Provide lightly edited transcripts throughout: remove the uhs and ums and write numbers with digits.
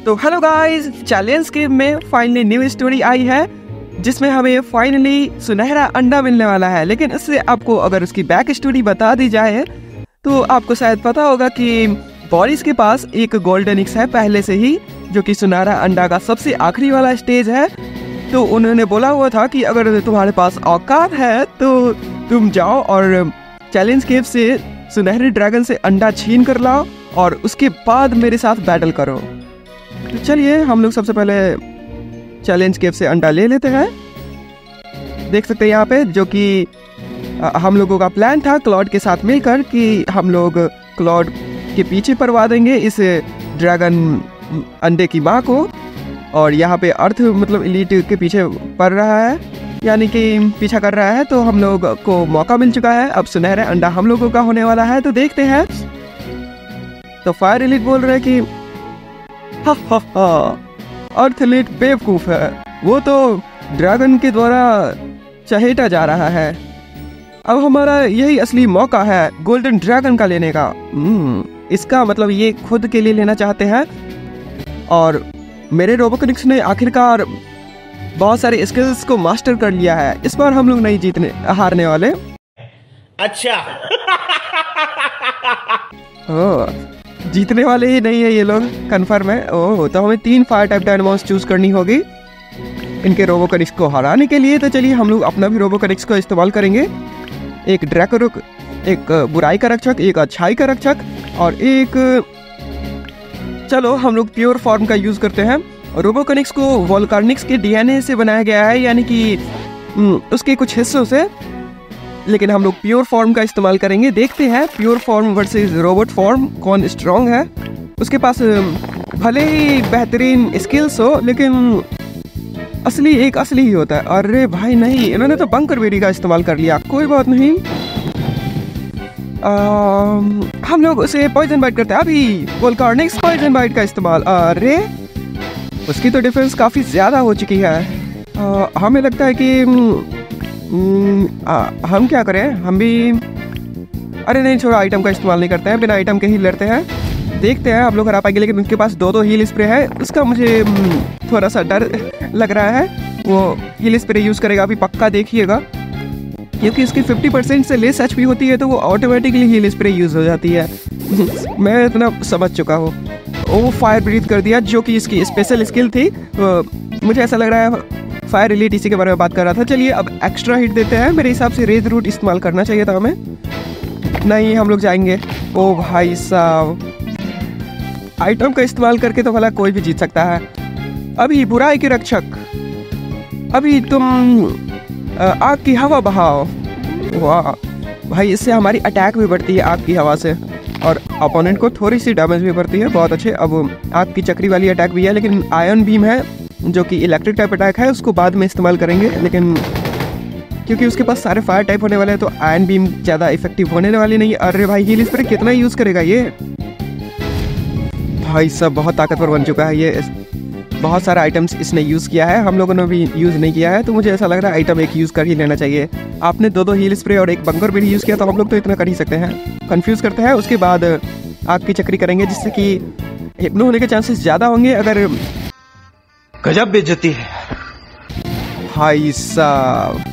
तो hello guys, challenge game में finally new story I है जिसमें हमें फाइनली सुनहरा अंडा मिलने वाला है। लेकिन इससे आपको अगर उसकी बैक स्टोरी बता दी जाए तो आपको शायद पता होगा कि बोरिस के पास एक गोल्डन एक्स है पहले से ही, जो कि सुनहरा अंडा का सबसे आखिरी वाला स्टेज है। तो उन्होंने बोला हुआ था कि अगर तुम्हारे पास औकात है तो तुम जाओ और चैलेंज गेम से सुनहरे ड्रैगन से अंडा छीन कर लाओ और उसके बाद मेरे साथ बैटल करो। तो चलिए हम लोग सबसे पहले चैलेंज केव से अंडा ले लेते हैं। देख सकते हैं यहाँ पे, जो कि हम लोगों का प्लान था क्लॉड के साथ मिलकर कि हम लोग क्लॉड के पीछे परवा देंगे इस ड्रैगन अंडे की माँ को। और यहाँ पे अर्थ मतलब एलीट के पीछे पड़ रहा है, यानी कि पीछा कर रहा है। तो हम लोग को मौका मिल चुका है, अब सुनहरा अंडा हम लोगों का होने वाला है। तो देखते हैं। तो फायर एलीट बोल रहे हैं कि अर्थ एलीट बेवकूफ है, वो तो ड्रैगन के द्वारा चहेटा जा रहा है। अब हमारा यही असली मौका है गोल्डन ड्रैगन का लेने का। इसका मतलब ये खुद के लिए लेना चाहते हैं। और मेरे रोबोकनिक्स ने आखिरकार बहुत सारे स्किल्स को मास्टर कर लिया है। इस बार हम लोग नहीं हारने वाले। अच्छा जीतने वाले ही नहीं है ये लोग, कंफर्म है। ओह, तो हमें 3 फायर टाइप डायनामोस चूज करनी होगी इनके रोबोकनिक्स को हराने के लिए। तो चलिए हम लोग अपना भी रोबोकनिक्स को इस्तेमाल करेंगे। एक ड्रैकोरुक, एक बुराई का रक्षक, एक अच्छाई का रक्षक और एक, चलो हम लोग प्योर फॉर्म का यूज करते हैं। रोबोकनिक्स को वोल्कानिक्स के डीएनए से बनाया गया है, यानी कि उसके कुछ हिस्सों से। लेकिन हम लोग प्योर फॉर्म का इस्तेमाल करेंगे। देखते हैं pure form versus robot form कौन स्ट्रांग है। उसके पास भले ही बेहतरीन स्किल्स हो, लेकिन असली एक असली ही होता है। अरे भाई नहीं, इन्होंने तो बंकर बेरी का इस्तेमाल कर लिया। कोई बात नहीं, हम लोग उसे पॉइजन बाइट करते हैं। अभी वोल्कानिक्स पॉइजन बाइट का इस्तेमाल। अरे उसकी तो डिफेंस काफ़ी ज़्यादा हो चुकी है। हमें लगता है कि हम क्या करें, हम भी, अरे नहीं छोड़ो, आइटम का इस्तेमाल नहीं करते हैं, बिना आइटम के ही लड़ते हैं। देखते हैं आप लोग हरा पाएंगे। लेकिन उनके पास 2 हील स्प्रे है, उसका मुझे थोड़ा सा डर लग रहा है। वो हील स्प्रे यूज़ करेगा अभी पक्का, देखिएगा, क्योंकि इसकी 50% से लेस एचपी होती है तो वो ऑटोमेटिकली हील स्प्रे यूज़ हो जाती है। मैं इतना समझ चुका हूँ। वो फायर ब्रीथ कर दिया, जो कि इसकी स्पेशल स्किल थी। मुझे ऐसा लग रहा है फायर एलीट इसी के बारे में बात कर रहा था। चलिए अब एक्स्ट्रा हिट देते हैं। मेरे हिसाब से रेज रूट इस्तेमाल करना चाहिए था हमें। नहीं, हम लोग जाएंगे। ओ भाई साहब, आइटम का इस्तेमाल करके तो भला कोई भी जीत सकता है। अभी बुराई के रक्षक, अभी तुम आग की हवा बहाओ। वाह भाई, इससे हमारी अटैक भी बढ़ती है आग की हवा से, और अपोनेंट को थोड़ी सी डैमेज भी बढ़ती है। बहुत अच्छे। अब आग की चक्री वाली अटैक भी है, लेकिन आयरन बीम है जो कि इलेक्ट्रिक टाइप अटैक है, उसको बाद में इस्तेमाल करेंगे। लेकिन क्योंकि उसके पास सारे फायर टाइप होने वाले हैं तो आयरन बीम ज़्यादा इफेक्टिव होने वाली नहीं है। अरे भाई, हील स्प्रे कितना यूज़ करेगा ये भाई, सब बहुत ताकतवर बन चुका है ये। बहुत सारे आइटम्स इसने यूज़ किया है, हम लोगों ने भी यूज़ नहीं किया है। तो मुझे ऐसा लग रहा है आइटम एक यूज़ कर ही लेना चाहिए। आपने 2 हील स्प्रे और एक बंकर भी यूज़ किया, तो हम लोग तो इतना कर ही सकते हैं। कंफ्यूज करते हैं, उसके बाद आग की चक्री करेंगे, जिससे कि हिप्नो होने के चांसेस ज़्यादा होंगे। अगर गजब बेइज्जती है भाई साहब,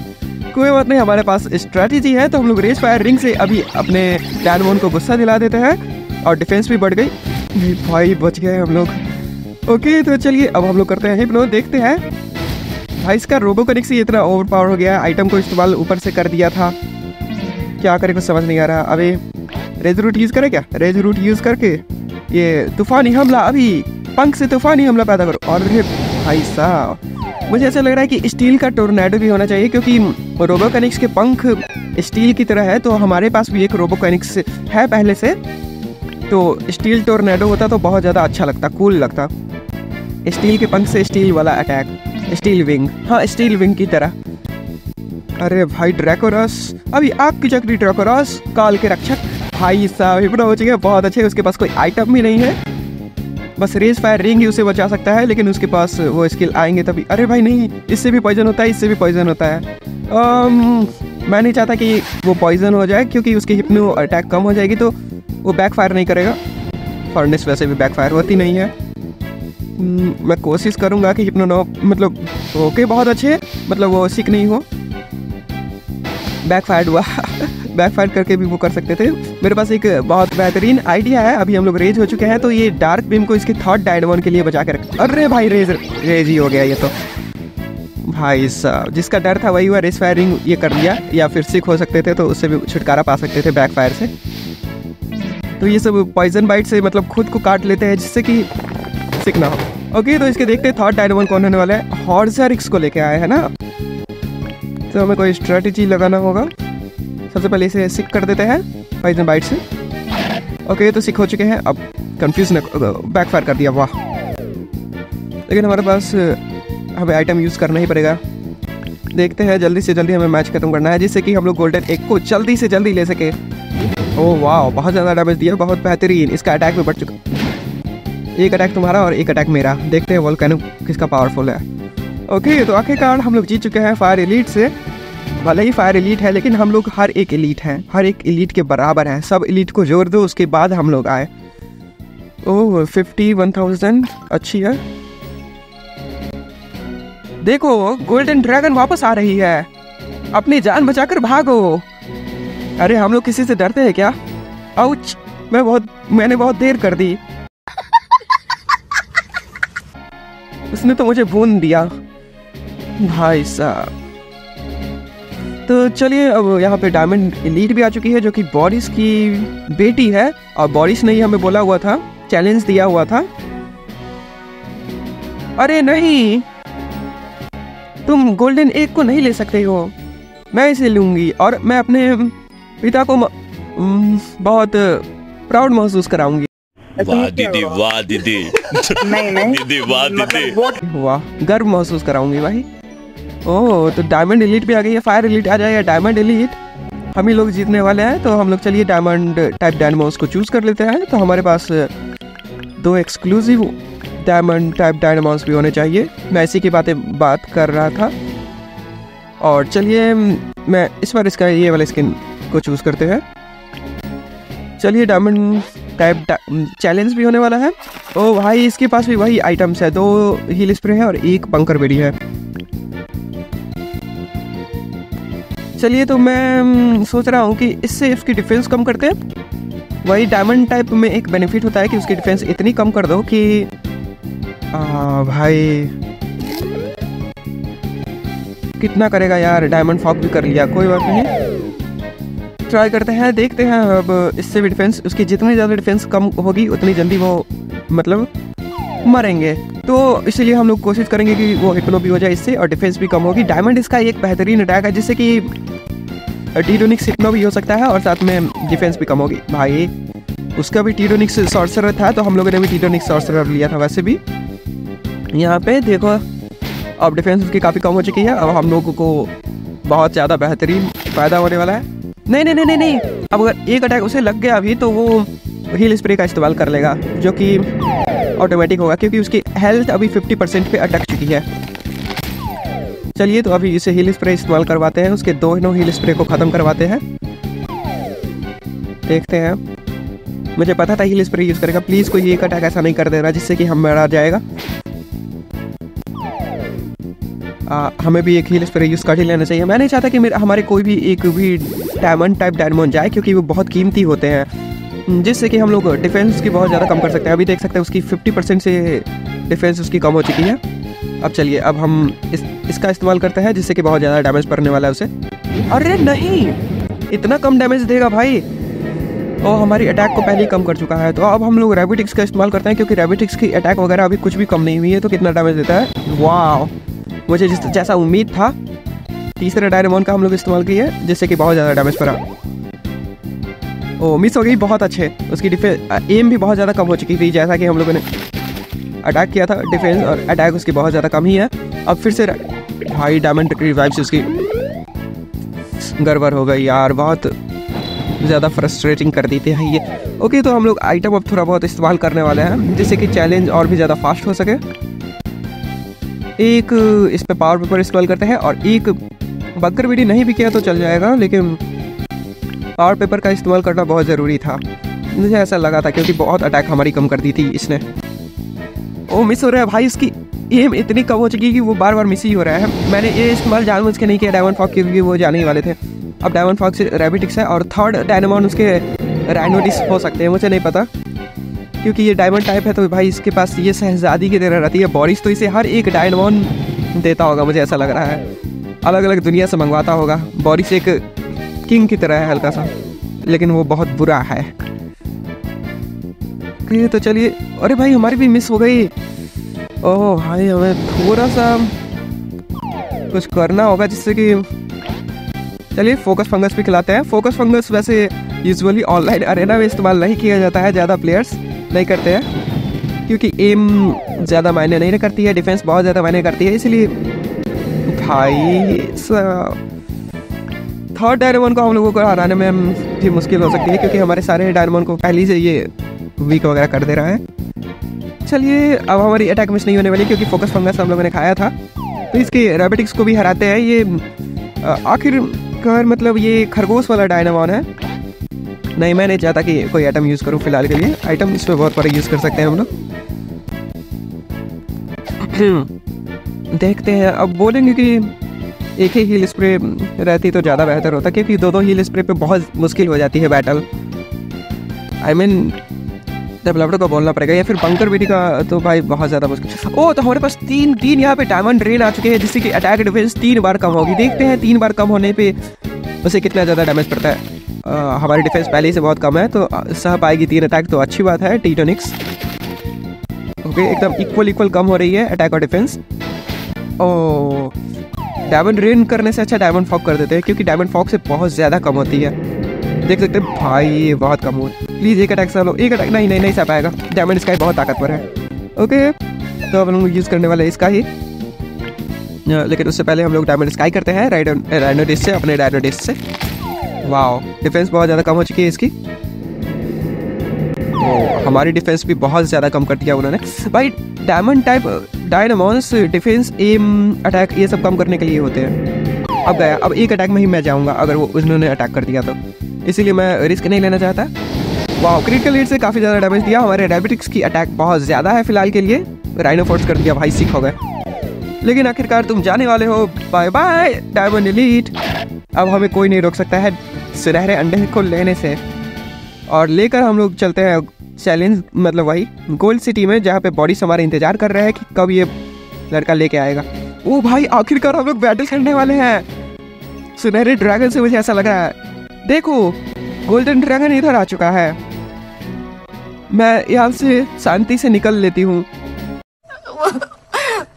कोई बात नहीं, हमारे पास स्ट्रैटेजी है। तो हम लोग रेज फायर रिंग से अभी अपने डैनमोन को गुस्सा दिला देते हैं और डिफेंस भी बढ़ गई। भाई बच गए हम लोग। ओके, तो चलिए अब हम लोग करते हैं हिप्नो। देखते हैं भाई, इसका रोबोकनिक्स ही इतना ओवर पावर हो गया है। आइटम को इस्तेमाल ऊपर से कर दिया था, क्या करे कुछ समझ नहीं आ रहा। अभी रेज रूट यूज़ करे क्या? रेज रूट यूज़ करके ये तूफानी हमला, अभी पंख से तूफानी हमला पैदा करो। और भाई साहब, मुझे ऐसा लग रहा है कि स्टील का टोर्नेडो भी होना चाहिए, क्योंकि रोबोकनिक्स के पंख स्टील की तरह है। तो हमारे पास भी एक रोबोकनिक्स है पहले से, तो स्टील टोर्नेडो होता तो बहुत ज़्यादा अच्छा लगता, कूल लगता। स्टील के पंख से स्टील वाला अटैक, स्टील विंग, हाँ स्टील विंग की तरह। अरे भाई ड्रैकोरस, अभी आग की चक्री ड्रैकोरस, काल के रक्षक। भाई साहब हिप्नो हो चुके, बहुत अच्छे। उसके पास कोई आइटम भी नहीं है, बस रेज फायर रिंग ही उसे बचा सकता है। लेकिन उसके पास वो स्किल आएंगे तभी। अरे भाई नहीं, इससे भी पॉइजन होता है, इससे भी पॉइजन होता है। मैं नहीं चाहता कि वो पॉइजन हो जाए, क्योंकि उसकी हिप्नो अटैक कम हो जाएगी तो वो बैक फायर नहीं करेगा। फर्नेस वैसे भी बैक फायर होती नहीं है। मैं कोशिश करूँगा कि हिप्नो नो मतलब ओके बहुत अच्छे, मतलब वो सिक नहीं हो। बैकफायर हुआ बैकफायर करके भी वो कर सकते थे। मेरे पास एक बहुत बेहतरीन आइडिया है। अभी हम लोग रेज हो चुके हैं तो ये डार्क बीम को इसके थर्ड डायमंड के लिए बचा के रख। अरे भाई रेज ही हो गया ये तो। भाई साहब जिसका डर था वही हुआ, रेस फायरिंग ये कर लिया, या फिर सिक हो सकते थे तो उससे भी छुटकारा पा सकते थे बैकफायर से। तो ये सब पॉइजन बाइट से मतलब खुद को काट लेते हैं जिससे कि सिक ना हो। ओके तो इसके देखते हैं थर्ड डायमंड कौन होने वाला है। हॉर्ज़रिक्स को लेके आए हैं ना, तो हमें कोई स्ट्रेटेजी लगाना होगा। सबसे पहले इसे सिक कर देते हैं पॉइजन बाइट से। ओके तो सिक हो चुके हैं, अब कंफ्यूज बैकफायर कर दिया, वाह। लेकिन हमारे पास हमें आइटम यूज़ करना ही पड़ेगा। देखते हैं जल्दी से जल्दी हमें मैच खत्म करना है जिससे कि हम लोग गोल्डन एग को जल्दी से जल्दी ले सके। ओह वाह बहुत ज़्यादा डैमेज दिया, बहुत बेहतरीन। इसका अटैक भी बढ़ चुका, एक अटैक तुम्हारा और एक अटैक मेरा। देखते हैं वोल्केनो किसका पावरफुल है। ओके तो आखिरकार हम लोग जीत चुके हैं फायर एलीट से। भले ही फायर एलीट है लेकिन हम लोग हर एक एलीट हैं, हर एक एलीट के बराबर हैं। सब एलीट को जोड़ दो उसके बाद हम लोग आए। ओह 51,000 अच्छी है। देखो गोल्डन ड्रैगन वापस आ रही है, अपनी जान बचाकर भागो। अरे हम लोग किसी से डरते हैं क्या? आउच, मैंने बहुत देर कर दी। उसने तो मुझे भून दिया भाई साहब। तो चलिए अब यहाँ पे डायमंड एलीट भी आ चुकी है जो कि बॉरिस की बेटी है। और बॉरिस ने ही हमें बोला हुआ था, चैलेंज दिया हुआ था। अरे नहीं, तुम गोल्डन एग को नहीं ले सकते हो, मैं इसे लूंगी और मैं अपने पिता को बहुत प्राउड महसूस कराऊंगी। वाह दीदी, वाह दीदी। नहीं दीदी वाह दीदी। वाह गर्व महसूस कराऊंगी भाई। ओह तो डायमंड एलीट भी आ गई है। फायर एलीट आ जाए या डायमंड एलीट, हम ही लोग जीतने वाले हैं। तो हम लोग चलिए डायमंड टाइप डायनामोस को चूज कर लेते हैं। तो हमारे पास 2 एक्सक्लूसिव डायमंड टाइप डायनामोस भी होने चाहिए। मैं इसी की बात कर रहा था। और चलिए मैं इस बार इसका ये वाला स्किन को चूज करते हैं। चलिए डायमंड टाइप चैलेंज भी होने वाला है। ओ भाई इसके पास भी वही आइटम्स है, 2 हील स्प्रे है और 1 बंकर बेड़ी है। चलिए तो मैं सोच रहा हूँ कि इससे उसकी डिफेंस कम करते हैं। वही डायमंड टाइप में एक बेनिफिट होता है कि उसकी डिफेंस इतनी कम कर दो कि भाई कितना करेगा यार। डायमंड फॉग भी कर लिया, कोई बात नहीं, ट्राई करते हैं, देखते हैं। अब इससे भी डिफेंस, उसकी जितनी ज़्यादा डिफेंस कम होगी उतनी जल्दी वो मतलब मरेंगे। तो इसीलिए हम लोग कोशिश करेंगे कि वो हिप्नो भी हो जाए इससे और डिफेंस भी कम होगी। डायमंड इसका एक बेहतरीन अटैक है जिससे कि टीडोनिक्स हिप्नो भी हो सकता है और साथ में डिफेंस भी कम होगी। भाई उसका भी टीडोनिक्स सॉर्सरर था तो हम लोगों ने भी टीडोनिक्स सॉर्सरर लिया था। वैसे भी यहाँ पे देखो अब डिफेंस उसकी काफ़ी कम हो चुकी है। अब हम लोगों को बहुत ज़्यादा बेहतरीन फ़ायदा होने वाला है। नहीं नहीं नहीं नहीं नहीं, अब अगर एक अटैक उसे लग गया अभी तो वो हील स्प्रे का इस्तेमाल कर लेगा जो कि ऑटोमेटिक होगा क्योंकि उसकी हेल्थ अभी 50% पे अटक चुकी है। चलिए तो अभी इसे हील स्प्रे इस्तेमाल करवाते हैं, उसके 2 हील स्प्रे को ख़त्म करवाते हैं। देखते हैं, मुझे पता था हील स्प्रे यूज़ करेगा। प्लीज़ कोई एक अटैक ऐसा नहीं कर देना जिससे कि हम मरा जाएगा। हमें भी एक हील स्प्रे यूज़ कर ही लेना चाहिए। मैं नहीं चाहता कि हमारे कोई भी एक भी डायमंड टाइप डायमंड जाए क्योंकि वो बहुत कीमती होते हैं, जिससे कि हम लोग डिफेंस की बहुत ज़्यादा कम कर सकते हैं। अभी देख सकते हैं उसकी 50% से डिफेंस उसकी कम हो चुकी है। अब चलिए अब हम इसका इस्तेमाल करते हैं जिससे कि बहुत ज़्यादा डैमेज पड़ने वाला है उसे। अरे नहीं, इतना कम डैमेज देगा भाई। और हमारी अटैक को पहले ही कम कर चुका है। तो अब हम लोग रैबिटिक्स का इस्तेमाल करते हैं क्योंकि रैबिटिक्स की अटैक वगैरह अभी कुछ भी कम नहीं हुई है। तो कितना डैमेज देता है, वाह, मुझे जैसा उम्मीद था। तीसरे डायनामोन का हम लोग इस्तेमाल किए जिससे कि बहुत ज़्यादा डैमेज पड़ा। ओ मिस हो गई, बहुत अच्छे। उसकी डिफेंस एम भी बहुत ज़्यादा कम हो चुकी थी जैसा कि हम लोगों ने अटैक किया था। डिफेंस और अटैक उसकी बहुत ज़्यादा कम ही है। अब फिर से भाई डायमंड रिवाइव से उसकी गड़बड़ हो गई यार, बहुत ज़्यादा फ्रस्ट्रेटिंग कर देते हैं ये। ओके तो हम लोग आइटम अब थोड़ा बहुत इस्तेमाल करने वाले हैं जिससे कि चैलेंज और भी ज़्यादा फास्ट हो सके। एक इस पे पावर पेपर इस्तेमाल करते हैं और एक बंकर बेड़ी नहीं भी किया तो चल जाएगा, लेकिन पावर पेपर का इस्तेमाल करना बहुत ज़रूरी था, मुझे ऐसा लगा था क्योंकि बहुत अटैक हमारी कम कर दी थी इसने। वो मिस हो रहा है भाई, इसकी एम इतनी कम हो चुकी है कि वो बार बार मिस ही हो रहा है। मैंने ये इस्तेमाल जानबूझ के नहीं किया डायमंड फॉक्स, क्योंकि वो जाने ही वाले थे। अब डायमंड फॉक्स रैबिटिक्स है और थर्ड डायनामॉन उसके राइनोडिस हो सकते हैं, मुझे नहीं पता, क्योंकि ये डायमंड टाइप है तो भाई इसके पास ये शहजादी की तरह रहती है बॉरिस, तो इसे हर एक डायनामॉन देता होगा, मुझे ऐसा लग रहा है। अलग अलग दुनिया से मंगवाता होगा। बॉरिस एक किंग की तरह है हल्का सा, लेकिन वो बहुत बुरा है। तो चलिए, अरे भाई हमारी भी मिस हो गई। ओह भाई, हमें थोड़ा सा कुछ करना होगा जिससे कि, चलिए फोकस फंगस भी खिलाते हैं। फोकस फंगस वैसे यूजुअली ऑनलाइन अरेना में इस्तेमाल नहीं किया जाता है, ज़्यादा प्लेयर्स नहीं करते हैं, क्योंकि एम ज़्यादा मायने नहीं करती है, डिफेंस बहुत ज़्यादा मायने करती है। इसलिए भाई थर्ड डायनामॉन को हम लोगों को हराने में भी मुश्किल हो सकती है, क्योंकि हमारे सारे डायनामॉन को पहले से ये वीक वगैरह कर दे रहा है। चलिए, अब हमारी अटैक मिस नहीं होने वाली, क्योंकि फोकस फंगस हम लोगों ने खाया था। तो इसके रैबिटिक्स को भी हराते हैं। ये आखिरकार मतलब ये खरगोश वाला डायनामॉन है। नहीं, मैं नहीं चाहता कि कोई आइटम यूज़ करूँ फिलहाल के लिए। आइटम इस पर बहुत बड़े यूज़ कर सकते हैं हम लोग। देखते हैं, अब बोलेंगे कि एक ही हील स्प्रे रहती तो ज़्यादा बेहतर होता, क्योंकि दो हील स्प्रे पे बहुत मुश्किल हो जाती है बैटल। आई मीन डेवलपर को बोलना पड़ेगा, या फिर बंकर बीटी का तो भाई बहुत ज़्यादा मुश्किल। ओह, तो हमारे पास तीन यहाँ पे डायमंड रेन आ चुके हैं, जिससे कि अटैक डिफेंस 3 बार कम होगी। देखते हैं 3 बार कम होने पे उसे कितना ज़्यादा डैमेज पड़ता है। हमारी डिफेंस पहले ही से बहुत कम है, तो सह पाएगी 3 अटैक, तो अच्छी बात है। टीटोनिक्स ओके, एकदम इक्वल कम हो रही है अटैक और डिफेंस। ओह, डायमंड रेन करने से अच्छा डायमंड फॉक कर देते हैं, क्योंकि डायमंड फॉक से बहुत ज़्यादा कम होती है। देख सकते हैं भाई, ये बहुत कम हो। प्लीज़ एक अटैक सह लो, एक अटैक। नहीं सह पाएगा, डायमंड स्काई बहुत ताकतवर है। ओके, तो अब हम लोग यूज़ करने वाले इसका ही, लेकिन उससे पहले हम लोग डायमंड स्काई करते हैं राइनोडिस से, अपने राइनोडिस से। वाओ, डिफेंस बहुत ज़्यादा कम हो चुकी है इसकी। हमारी डिफेंस भी बहुत ज़्यादा कम कर दिया उन्होंने भाई। Diamond type डायनामॉन्स defence, M, attack ये सब कम करने के लिए होते हैं। अब गया, अब एक अटैक में ही मैं जाऊंगा अगर वो उन्होंने अटैक कर दिया तो, इसीलिए मैं रिस्क नहीं लेना चाहता। वाह, क्रिटिकल हिट से काफ़ी ज़्यादा डैमेज दिया। हमारे रैबिटिक्स की अटैक बहुत ज़्यादा है फिलहाल के लिए। राइनो फोर्स कर दिया भाई, सिक हो गए। लेकिन आखिरकार तुम जाने वाले हो, बाय बाय डायमंड एलीट। अब हमें कोई नहीं रोक सकता है सुनहरे अंडे को लेने से। और लेकर हम लोग चलते हैं चैलेंज, मतलब वही गोल्ड सिटी में, जहाँ पे बॉडीज हमारे इंतजार कर रहे हैं कि कब ये लड़का लेके आएगा। ओ भाई, आखिरकार हम लोग बैटल करने वाले हैं सुनहरे ड्रैगन से, मुझे ऐसा लग रहा है। देखो, गोल्डन ड्रैगन इधर आ चुका है। मैं यहाँ से शांति से निकल लेती हूँ।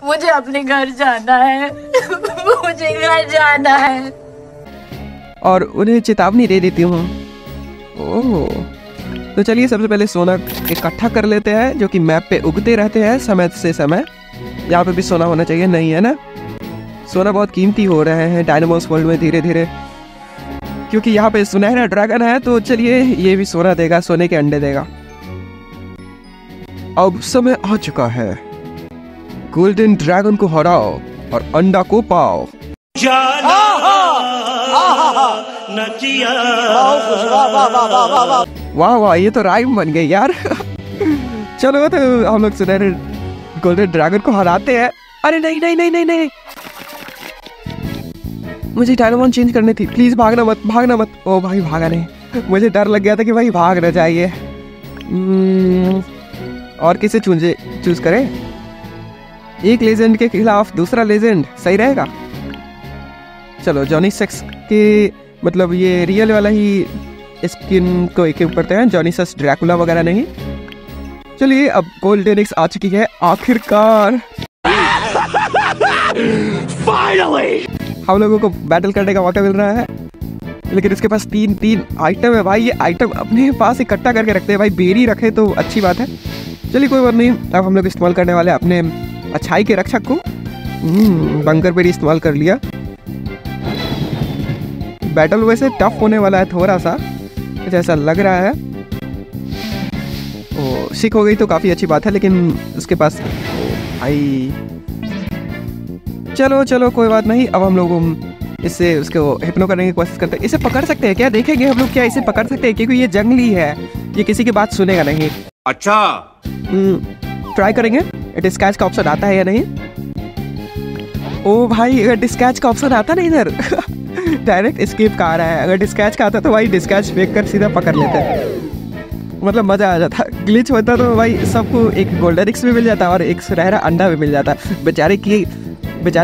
मुझे अपने घर जाना है। मुझे घर जाना है। और उन्हें चेतावनी दे देती हूँ। ओह, तो चलिए सबसे पहले सोना इकट्ठा कर लेते हैं, जो कि मैप पे उगते रहते हैं समय से समय। यहाँ पे भी सोना होना चाहिए, नहीं है ना? सोना बहुत कीमती हो रहे हैं डायनामोस वर्ल्ड में धीरे धीरे, क्योंकि यहाँ पे सुनहरा ड्रैगन है। तो चलिए, ये भी सोना देगा, सोने के अंडे देगा। अब समय आ चुका है, गोल्डन ड्रैगन को हराओ और अंडा को पाओ। वाह वाह, ये तो राइम बन गई यार। चलो, तो हम लोग सुनहरे गोल्डन ड्रैगन को हराते हैं। अरे नहीं नहीं नहीं नहीं नहीं, मुझे डायनामॉन चेंज करनी थी। प्लीज भागना मत, भागना मत। ओ भाई, भागा नहीं। मुझे डर लग गया था कि भाई भाग ना जाइए। और किसे चूज करें? एक लेजेंड के खिलाफ दूसरा लेजेंड सही रहेगा। चलो, जॉनी सेक्स के मतलब ये रियल वाला ही स्किन को इक्विप करते हैं, जॉनी सेक्स ड्रैकुला वगैरह नहीं। चलिए, अब गोल्डन एक्स आ चुकी है आखिरकार। Finally! हम लोगों को बैटल करने का मौका मिल रहा है, लेकिन इसके पास तीन आइटम है भाई। ये आइटम अपने पास इकट्ठा करके रखते हैं भाई। बेरी रखे तो अच्छी बात है। चलिए, कोई बात नहीं। अब हम लोग इस्तेमाल करने वाले अपने अच्छाई के रक्षक को। बंकर बेरी इस्तेमाल कर लिया। बैटल वैसे टफ होने वाला है थोड़ा सा, मुझे ऐसा लग रहा है। ओ, सिक हो गई तो काफ़ी अच्छी बात है, लेकिन उसके पास भाई। चलो कोई बात नहीं। अब हम लोग इससे उसको हिप्नो करने की कोशिश करते हैं। इसे पकड़ सकते हैं क्या? देखेंगे हम लोग क्या इसे पकड़ सकते हैं, क्योंकि ये जंगली है, ये किसी की बात सुनेगा नहीं। अच्छा। ट्राई करेंगे डिस्कैच का ऑप्शन आता है या नहीं। ओ भाई, अगर डिस्कैच का ऑप्शन आता नहीं इधर डायरेक्ट एस्केप का आ रहा है। अगर डिस्कैच का आता तो भाई डिस्कैच फेंक कर सीधा पकड़ लेते, मतलब मजा आ जाता। ग्लिच होता तो भाई सबको एक गोल्डन एक्स भी मिल जाता और एक सुनहरा अंडा भी मिल जाता। बेचारे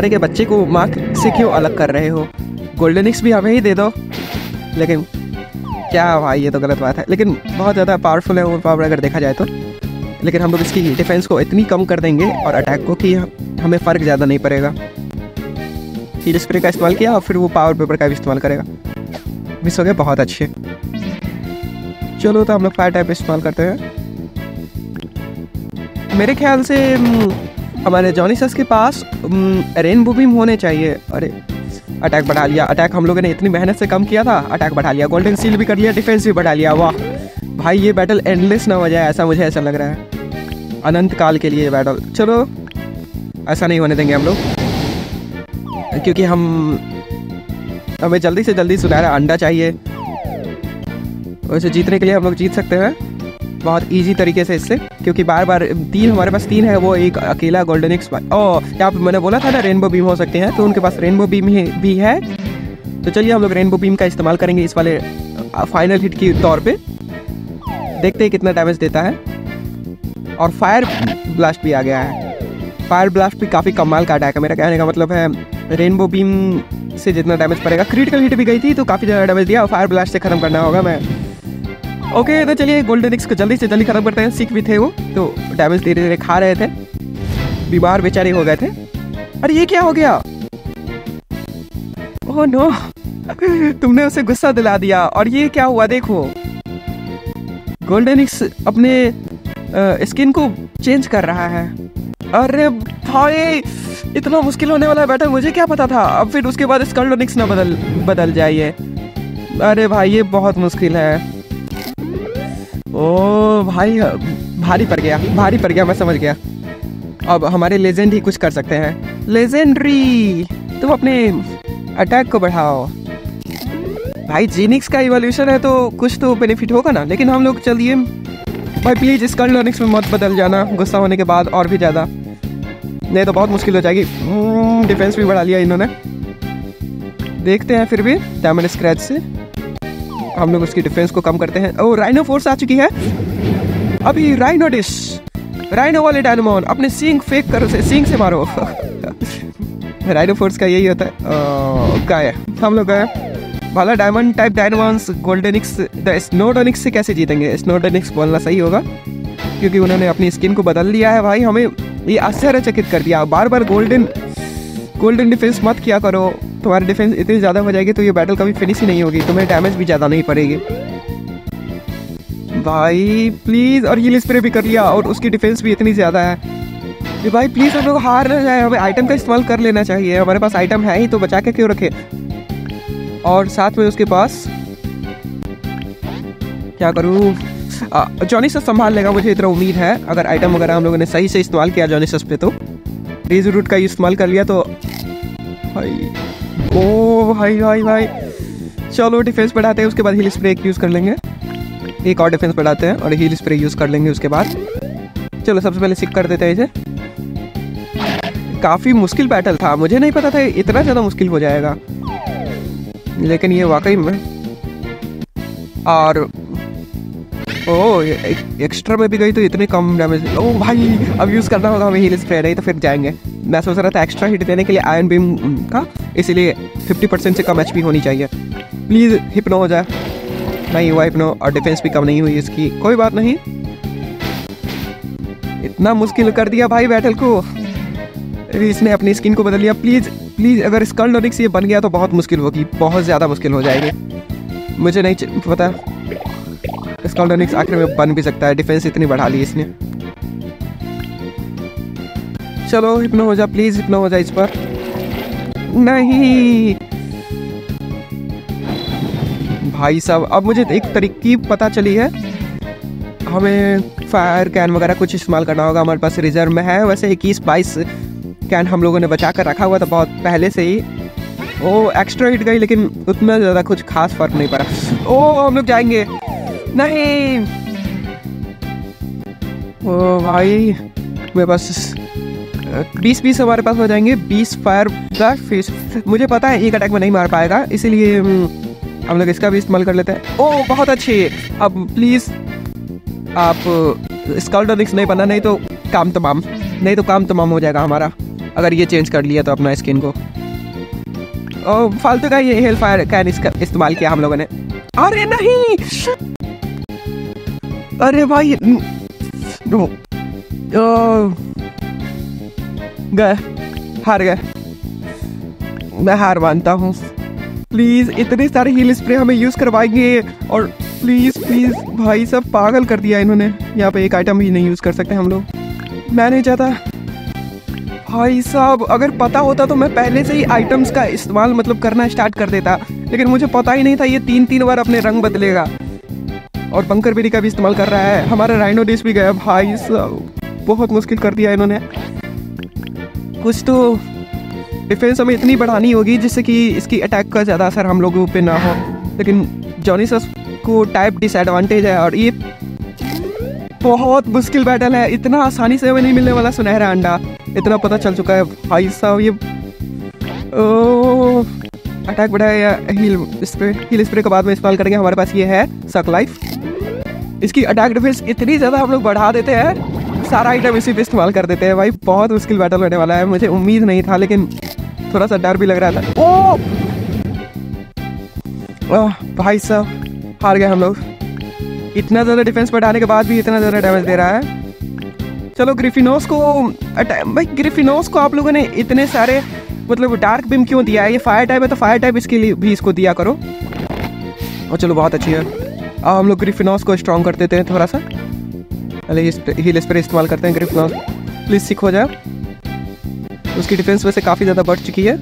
के बच्चे को माँ से क्यों अलग कर रहे हो? गोल्डन एक्स भी हमें ही दे दो। लेकिन क्या भाई, ये तो गलत बात है। लेकिन बहुत ज़्यादा पावरफुल है वो पावर अगर देखा जाए तो। लेकिन हम लोग इसकी डिफेंस को इतनी कम कर देंगे और अटैक को कि हमें फ़र्क ज़्यादा नहीं पड़ेगा। हील स्प्रे का इस्तेमाल किया और फिर वो पावर पेपर का भी इस्तेमाल करेगा। मिस हो गए, बहुत अच्छे। चलो तो हम लोग फायर टाइप इस्तेमाल करते हैं। मेरे ख्याल से हमारे जॉनी सस के पास रेनबो बीम होने चाहिए। अरे अटैक बढ़ा लिया। अटैक हम लोगों ने इतनी मेहनत से कम किया था, अटैक बढ़ा लिया। गोल्डन सील भी कर लिया, डिफेंस भी बढ़ा लिया। वाह भाई, ये बैटल एंडलेस ना हो जाए ऐसा मुझे ऐसा लग रहा है। अनंत काल के लिए बैटल। चलो ऐसा नहीं होने देंगे हम लोग, क्योंकि हमें जल्दी से जल्दी सुनहरा अंडा चाहिए। वैसे जीतने के लिए हम लोग जीत सकते हैं बहुत इजी तरीके से इससे, क्योंकि बार बार हमारे पास 3 है, वो एक अकेला गोल्डन एक्स। यहाँ पे मैंने बोला था ना रेनबो बीम हो सकते हैं, तो उनके पास रेनबो बीम भी है। तो चलिए हम लोग रेनबो बीम का इस्तेमाल करेंगे इस वाले फाइनल हिट के तौर पे। देखते हैं कितना डैमेज देता है। और फायर ब्लास्ट भी आ गया है। फायर ब्लास्ट भी काफ़ी कमाल का अटैक है। मेरा कहने का मतलब है रेनबो बीम से जितना डैमेज पड़ेगा, क्रिटिकल हिट भी गई थी तो काफ़ी ज़्यादा डैमेज दिया। और फायर ब्लास्ट से ख़त्म करना होगा मैं। ओके तो चलिए गोल्डन एक्स को जल्दी से जल्दी खत्म करते हैं। सिक भी थे वो, तो डैमेज धीरे धीरे खा रहे थे, बीमार बेचारे हो गए थे। अरे ये क्या हो गया? ओह नो, तुमने उसे गुस्सा दिला दिया। और ये क्या हुआ देखो, गोल्डन एक्स अपने स्किन को चेंज कर रहा है। अरे भाई, इतना मुश्किल होने वाला बैटल मुझे क्या पता था। अब फिर उसके बाद गोल्डन एक्स ना बदल जाए ये। अरे भाई ये बहुत मुश्किल है। ओ भाई, भारी पड़ गया, मैं समझ गया। अब हमारे लेजेंड ही कुछ कर सकते हैं। लेजेंडरी, तुम अपने अटैक को बढ़ाओ। भाई जीनिक्स का इवोल्यूशन है तो कुछ तो बेनिफिट होगा ना। लेकिन हम लोग चलिए भाई, प्लीज इस कर्नलिक्स में मत बदल जाना गुस्सा होने के बाद और भी ज़्यादा, नहीं तो बहुत मुश्किल हो जाएगी। डिफेंस भी बढ़ा लिया इन्होंने। देखते हैं फिर भी डायमंड स्क्रैच से हम लोग उसकी डिफेंस को कम करते हैं। ओ राइनो फोर्स आ चुकी है। अभी राइनो डिश, राइनो वाले डायनामोन अपने सींग फेंक कर उसे सींग से मारो। राइनो फोर्स का यही होता है। गए हम लोग गए। वाला डायमंड टाइप डायनामोन्स गोल्डनिक्स द स्नोडोनिक्स से कैसे जीतेंगे? स्नोडोनिक्स बोलना सही होगा, क्योंकि उन्होंने अपनी स्किन को बदल लिया है। भाई हमें ये आश्चर्यचकित कर दिया। बार बार गोल्डन डिफेंस मत किया करो। तुम्हारी डिफेंस इतनी ज़्यादा हो जाएगी तो ये बैटल कभी फिनिश ही नहीं होगी, तुम्हें डैमेज भी ज़्यादा नहीं पड़ेगी। भाई प्लीज़, और हील स्प्रे भी कर लिया और उसकी डिफेंस भी इतनी ज़्यादा है। ये भाई प्लीज़ हम लोग हार ना जाए। हमें आइटम का इस्तेमाल कर लेना चाहिए। हमारे पास आइटम है ही तो बचा के क्यों रखे। और साथ में उसके पास क्या करूँ, जॉनी सस संभाल लेगा मुझे इतना उम्मीद है। अगर आइटम वगैरह हम लोगों ने सही से इस्तेमाल किया जॉनी सस पे, तो रेज रूट का इस्तेमाल कर लिया तो भाई, ओ भाई भाई भाई। चलो डिफेंस बढ़ाते हैं, उसके बाद हील स्प्रे यूज़ कर लेंगे। एक और डिफेंस बढ़ाते हैं और हील स्प्रे यूज़ कर लेंगे उसके बाद। चलो सबसे पहले सिक कर देते हैं इसे। काफ़ी मुश्किल बैटल था, मुझे नहीं पता था इतना ज़्यादा मुश्किल हो जाएगा, लेकिन ये वाकई में। और ओ एक्स्ट्रा में भी गई तो इतने कम डैमेज। ओ भाई अब यूज़ करना होगा हमें हील स्प्रे, नहीं तो फिर जाएंगे। मैं सोच रहा था एक्स्ट्रा हिट देने के लिए आयरन बीम का, इसीलिए 50% से कम एचपी होनी चाहिए। प्लीज़ हिप्नो हो जाए। नहीं हुआ हिप्नो, और डिफेंस भी कम नहीं हुई इसकी। कोई बात नहीं, इतना मुश्किल कर दिया भाई बैटल को। इसने अपनी स्किन को बदल लिया। प्लीज़ अगर स्कल्डोनिक्स ये बन गया तो बहुत मुश्किल होगी, बहुत ज़्यादा मुश्किल हो जाएगी। मुझे नहीं पता स्कल्डोनिक्स आखिर में बन भी सकता है। डिफेंस इतनी बढ़ा ली इसने। चलो हिप्नो हो जा, प्लीज़ हिप्नो हो जा इस पर। नहीं भाई साहब, अब मुझे एक तरीके पता चली है। हमें फायर कैन वगैरह कुछ इस्तेमाल करना होगा। हमारे पास रिजर्व में है वैसे 21-22 कैन हम लोगों ने बचा कर रखा हुआ था बहुत पहले से ही। ओ एक्स्ट्रा हिट गई, लेकिन उतना ज़्यादा कुछ खास फर्क नहीं पड़ा। ओ हम लोग जाएंगे। नहीं ओ भाई, मेरे पास 20 पीस हमारे पास हो जाएंगे। 20 फायर का फिश, मुझे पता है एक अटैक में नहीं मार पाएगा, इसीलिए हम लोग इसका भी इस्तेमाल कर लेते हैं। ओह बहुत अच्छे। अब प्लीज़ आप स्कल्टोनिक्स नहीं बनना, नहीं तो काम तमाम हो जाएगा हमारा अगर ये चेंज कर लिया तो अपना स्किन को। और फालतू का ये हेल फायर कैन इसका इस्तेमाल किया हम लोगों ने। अरे नहीं, अरे भाई गए, हार गए, मैं हार मानता हूँ। प्लीज़ इतने सारे हील स्प्रे हमें यूज़ करवाएंगे और प्लीज़ भाई सब पागल कर दिया इन्होंने। यहाँ पे एक आइटम भी नहीं यूज़ कर सकते हम लोग। मैं नहीं चाहता भाई साहब, अगर पता होता तो मैं पहले से ही आइटम्स का इस्तेमाल मतलब करना स्टार्ट कर देता, लेकिन मुझे पता ही नहीं था ये 3 बार अपने रंग बदलेगा। और बंकर बेरी का भी इस्तेमाल कर रहा है। हमारा राइनो डिश भी गया भाई साहब, बहुत मुश्किल कर दिया इन्होंने। कुछ तो डिफेंस हमें इतनी बढ़ानी होगी जिससे कि इसकी अटैक का ज़्यादा असर हम लोगों पे ना हो, लेकिन जॉनीसस को टाइप डिसएडवांटेज है और ये बहुत मुश्किल बैटल है। इतना आसानी से हमें नहीं मिलने वाला सुनहरा अंडा, इतना पता चल चुका है भाई साहब। ये अटैक बढ़ाया या हील स्प्रे के बाद में इस्तेमाल करेंगे। हमारे पास ये है सक लाइफ, इसकी अटैक डिफेंस इतनी ज़्यादा हम लोग बढ़ा देते हैं, सारा आइटम इसी पे इस्तेमाल कर देते हैं। भाई बहुत मुश्किल बैटल होने वाला है, मुझे उम्मीद नहीं था, लेकिन थोड़ा सा डर भी लग रहा था। ओह भाई साहब हार गए हम लोग। इतना ज़्यादा डिफेंस बढ़ाने के बाद भी इतना ज़्यादा डैमेज दे रहा है। चलो ग्रिफिनोस को भाई ग्रिफिनोस को आप लोगों ने इतने सारे मतलब डार्क बीम क्यों दिया है? ये फायर टाइप है तो फायर टाइप इसके लिए भी इसको दिया करो। और चलो बहुत अच्छी है। अब हम लोग ग्रिफिनोस को स्ट्रॉन्ग कर देते हैं थोड़ा सा। पहले हील स्प्रे इस्तेमाल करते हैं। ग्रिफिनोस प्लीज़ सिक हो जाए। उसकी डिफेंस वैसे काफ़ी ज़्यादा बढ़ चुकी है।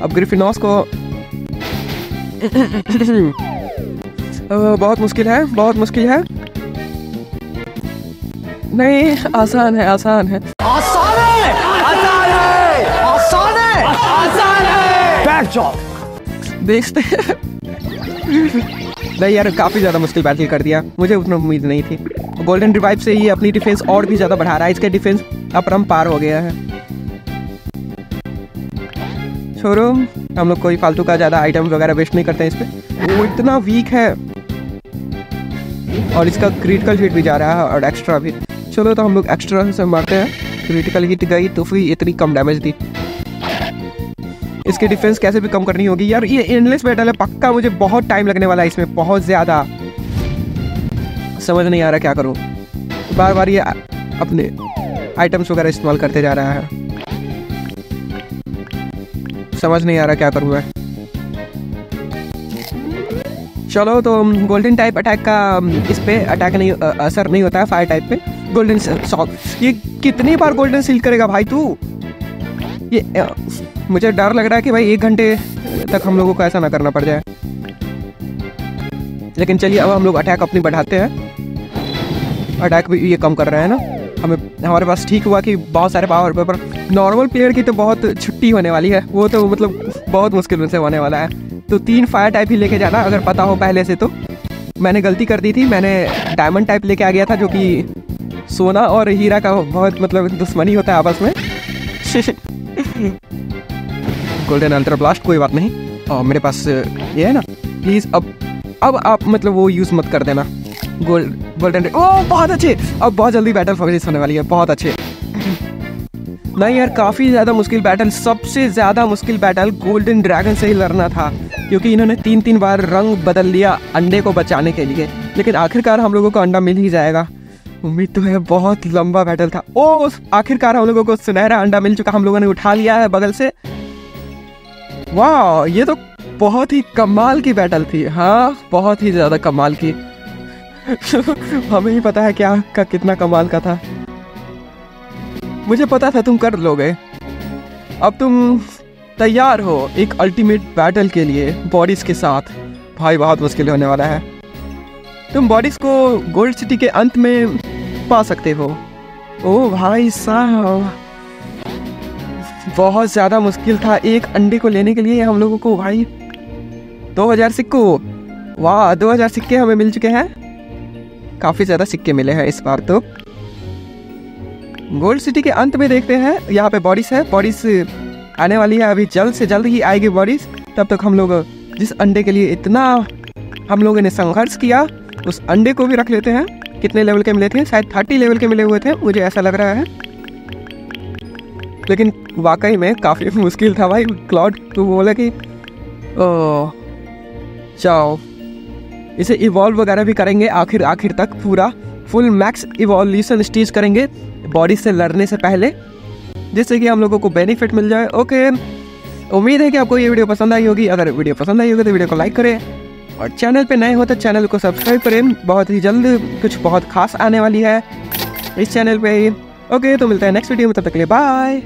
अब ग्रिफिनोस को बहुत मुश्किल है, बहुत मुश्किल है। नहीं आसान है, आसान है, आसान है, आसान है, आसान है, आसान है। बैक जॉब देखते हैं। नहीं यार काफ़ी ज़्यादा मुश्किल बैटल कर दिया, मुझे उतना उम्मीद नहीं थी। गोल्डन रिवाइव से ये अपनी डिफेंस और भी ज़्यादा बढ़ा रहा है। इसका डिफेंस अपरंपार हो गया है। छोड़ो, हम लोग कोई फालतू का ज़्यादा आइटम वगैरह वेस्ट नहीं करते हैं इस पर। वो इतना वीक है और इसका क्रिटिकल हिट भी जा रहा है और एक्स्ट्रा भी। चलो तो हम लोग एक्स्ट्रा से मारते हैं। क्रिटिकल हिट गई तो फिर इतनी कम डैमेज दी। इसकी डिफेंस कैसे भी कम करनी होगी यार। ये एंडलेस बैटल है पक्का, मुझे बहुत टाइम लगने वाला है इसमें, बहुत ज़्यादा। समझ नहीं आ रहा क्या करूँ। बार बार ये अपने आइटम्स वगैरह इस्तेमाल करते जा रहा है, समझ नहीं आ रहा क्या करूँ मैं। चलो तो गोल्डन टाइप अटैक का इस पे अटैक नहीं असर नहीं होता है फायर टाइप पे। गोल्डन शॉक, ये कितनी बार गोल्डन सील करेगा भाई तू? ये मुझे डर लग रहा है कि भाई 1 घंटे तक हम लोगों को ऐसा ना करना पड़ जाए। लेकिन चलिए अब हम लोग अटैक अपनी बढ़ाते हैं। अटैक भी ये कम कर रहे हैं ना हमें। हमारे पास ठीक हुआ कि बहुत सारे पावर पे, पर नॉर्मल प्लेयर की तो बहुत छुट्टी होने वाली है। वो तो मतलब बहुत मुश्किल से होने वाला है। तो 3 फायर टाइप ही लेके जाना, अगर पता हो पहले से तो। मैंने गलती कर दी थी, मैंने डायमंड टाइप लेके आ गया था, जो कि सोना और हीरा का बहुत मतलब दुश्मनी होता है आपस में। गोल्डन अल्ट्रा ब्लास्ट कोई बात नहीं। और मेरे पास ये है ना, प्लीज़ अब आप मतलब वो यूज़ मत कर देना। गोल्डन ओह बहुत अच्छे। अब बहुत जल्दी बैटल फोकस होने वाली है, बहुत अच्छे। नहीं यार काफ़ी ज़्यादा मुश्किल बैटल, सबसे ज़्यादा मुश्किल बैटल गोल्डन ड्रैगन से ही लड़ना था, क्योंकि इन्होंने 3 बार रंग बदल लिया अंडे को बचाने के लिए। लेकिन आखिरकार हम लोगों को अंडा मिल ही जाएगा, उम्मीद तो है। बहुत लंबा बैटल था। ओ आखिरकार हम लोगों को सुनहरा अंडा मिल चुका, हम लोगों ने उठा लिया है बगल से। वाह ये तो बहुत ही कमाल की बैटल थी। हाँ बहुत ही ज़्यादा कमाल की। हमें ही पता है क्या का कितना कमाल का था। मुझे पता था तुम कर लोगे। अब तुम तैयार हो एक अल्टीमेट बैटल के लिए बॉडीज के साथ। भाई बहुत मुश्किल होने वाला है। तुम बॉडीज को गोल्ड सिटी के अंत में पा सकते हो। ओ भाई साहब बहुत ज़्यादा मुश्किल था एक अंडे को लेने के लिए हम लोगों को। भाई 2000 सिक्को, वाह 2000 सिक्के हमें मिल चुके हैं। काफ़ी ज़्यादा सिक्के मिले हैं इस बार तो। गोल्ड सिटी के अंत में देखते हैं, यहाँ पे बॉरिस है, बॉरिस आने वाली है, अभी जल्द से जल्द ही आएगी बॉरिस। तब तक हम लोग जिस अंडे के लिए इतना हम लोगों ने संघर्ष किया उस अंडे को भी रख लेते हैं। कितने लेवल के मिले थे? शायद 30 लेवल के मिले हुए थे, मुझे ऐसा लग रहा है, लेकिन वाकई में काफ़ी मुश्किल था भाई। क्लॉड तो बोला कि जाओ इसे इवॉल्व वगैरह भी करेंगे आखिर तक, पूरा फुल मैक्स इवोल्यूशन स्टेज करेंगे बॉडी से लड़ने से पहले, जिससे कि हम लोगों को बेनिफिट मिल जाए। ओके, उम्मीद है कि आपको ये वीडियो पसंद आई होगी। अगर वीडियो पसंद आई होगी तो वीडियो को लाइक करें और चैनल पे नए हो तो चैनल को सब्सक्राइब करें। बहुत ही जल्द कुछ बहुत खास आने वाली है इस चैनल पे ही। ओके, तो मिलता है नेक्स्ट वीडियो में, तब तक के लिए बाय।